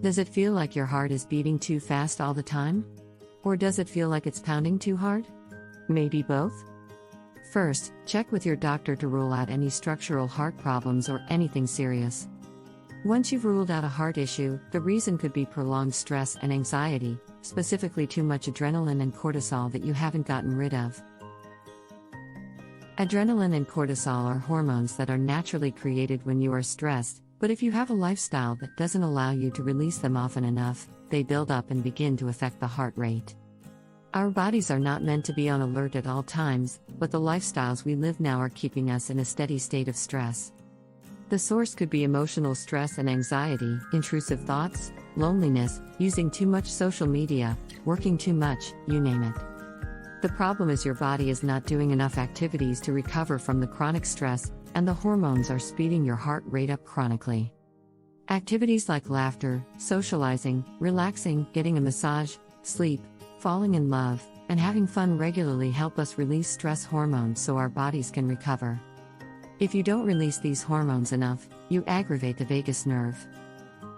Does it feel like your heart is beating too fast all the time? Or does it feel like it's pounding too hard? Maybe both? First, check with your doctor to rule out any structural heart problems or anything serious. Once you've ruled out a heart issue, the reason could be prolonged stress and anxiety, specifically too much adrenaline and cortisol that you haven't gotten rid of. Adrenaline and cortisol are hormones that are naturally created when you are stressed, but if you have a lifestyle that doesn't allow you to release them often enough, they build up and begin to affect the heart rate. Our bodies are not meant to be on alert at all times, but the lifestyles we live now are keeping us in a steady state of stress. The source could be emotional stress and anxiety, intrusive thoughts, loneliness, using too much social media, working too much, you name it. The problem is your body is not doing enough activities to recover from the chronic stress, and the hormones are speeding your heart rate up chronically. Activities like laughter, socializing, relaxing, getting a massage, sleep, falling in love, and having fun regularly help us release stress hormones so our bodies can recover. If you don't release these hormones enough, you aggravate the vagus nerve.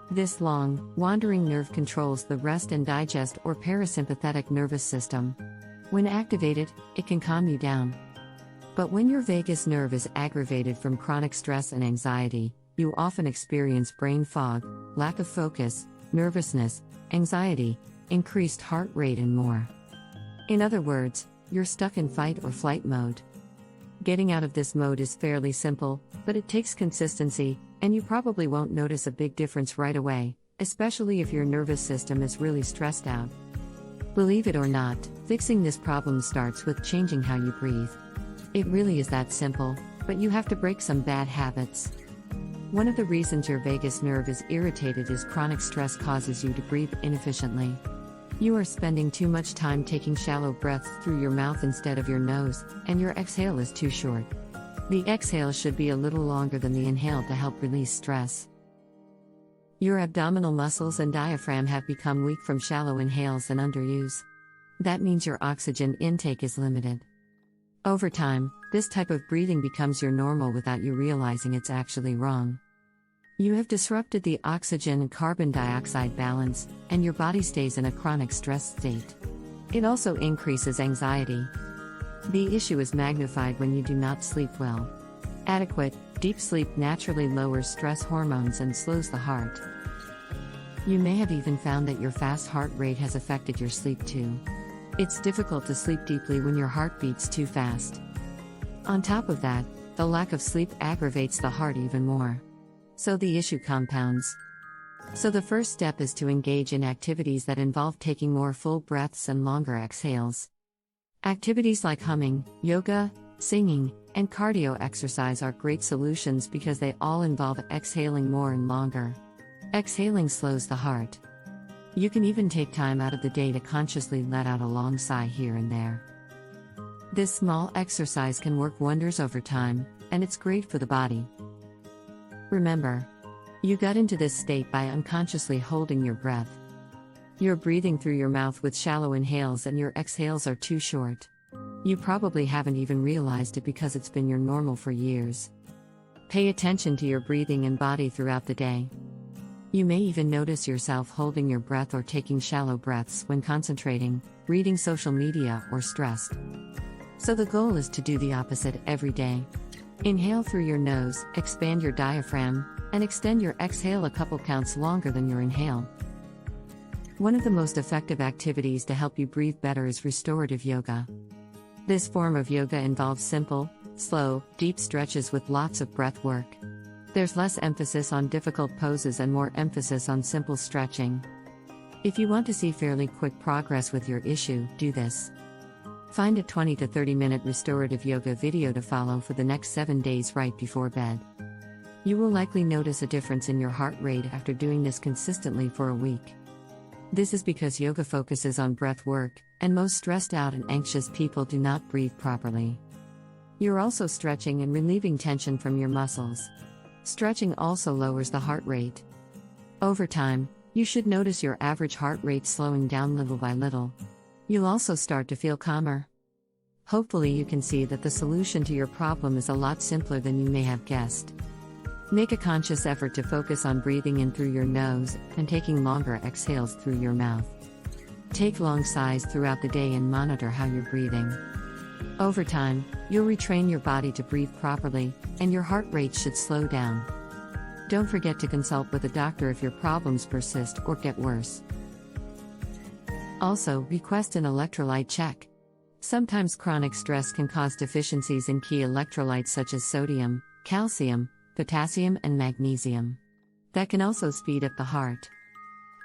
This long, wandering nerve controls the rest and digest or parasympathetic nervous system. When activated, it can calm you down. But when your vagus nerve is aggravated from chronic stress and anxiety, you often experience brain fog, lack of focus, nervousness, anxiety, increased heart rate, and more. In other words, you're stuck in fight or flight mode. Getting out of this mode is fairly simple, but it takes consistency, and you probably won't notice a big difference right away, especially if your nervous system is really stressed out. Believe it or not, fixing this problem starts with changing how you breathe. It really is that simple, but you have to break some bad habits. One of the reasons your vagus nerve is irritated is chronic stress causes you to breathe inefficiently. You are spending too much time taking shallow breaths through your mouth instead of your nose, and your exhale is too short. The exhale should be a little longer than the inhale to help release stress. Your abdominal muscles and diaphragm have become weak from shallow inhales and underuse. That means your oxygen intake is limited. Over time, this type of breathing becomes your normal without you realizing it's actually wrong. You have disrupted the oxygen and carbon dioxide balance, and your body stays in a chronic stress state. It also increases anxiety. The issue is magnified when you do not sleep well. Adequate, deep sleep naturally lowers stress hormones and slows the heart. You may have even found that your fast heart rate has affected your sleep too. It's difficult to sleep deeply when your heart beats too fast. On top of that, the lack of sleep aggravates the heart even more. So the issue compounds. So the first step is to engage in activities that involve taking more full breaths and longer exhales. Activities like humming, yoga, singing, and cardio exercise are great solutions because they all involve exhaling more and longer. Exhaling slows the heart. You can even take time out of the day to consciously let out a long sigh here and there. This small exercise can work wonders over time, and it's great for the body. Remember, you got into this state by unconsciously holding your breath. You're breathing through your mouth with shallow inhales and your exhales are too short. You probably haven't even realized it because it's been your normal for years. Pay attention to your breathing and body throughout the day. You may even notice yourself holding your breath or taking shallow breaths when concentrating, reading social media, or stressed. So the goal is to do the opposite every day. Inhale through your nose, expand your diaphragm, and extend your exhale a couple counts longer than your inhale. One of the most effective activities to help you breathe better is restorative yoga. This form of yoga involves simple, slow, deep stretches with lots of breath work. There's less emphasis on difficult poses and more emphasis on simple stretching. If you want to see fairly quick progress with your issue, do this. Find a 20 to 30 minute restorative yoga video to follow for the next 7 days right before bed. You will likely notice a difference in your heart rate after doing this consistently for a week. This is because yoga focuses on breath work, and most stressed out and anxious people do not breathe properly. You're also stretching and relieving tension from your muscles. Stretching also lowers the heart rate. Over time, you should notice your average heart rate slowing down little by little. You'll also start to feel calmer. Hopefully you can see that the solution to your problem is a lot simpler than you may have guessed. Make a conscious effort to focus on breathing in through your nose and taking longer exhales through your mouth. Take long sighs throughout the day and monitor how you're breathing. Over time, you'll retrain your body to breathe properly, and your heart rate should slow down. Don't forget to consult with a doctor if your problems persist or get worse. Also, request an electrolyte check. Sometimes chronic stress can cause deficiencies in key electrolytes such as sodium, calcium, potassium, and magnesium. That can also speed up the heart.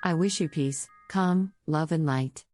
I wish you peace, calm, love, and light.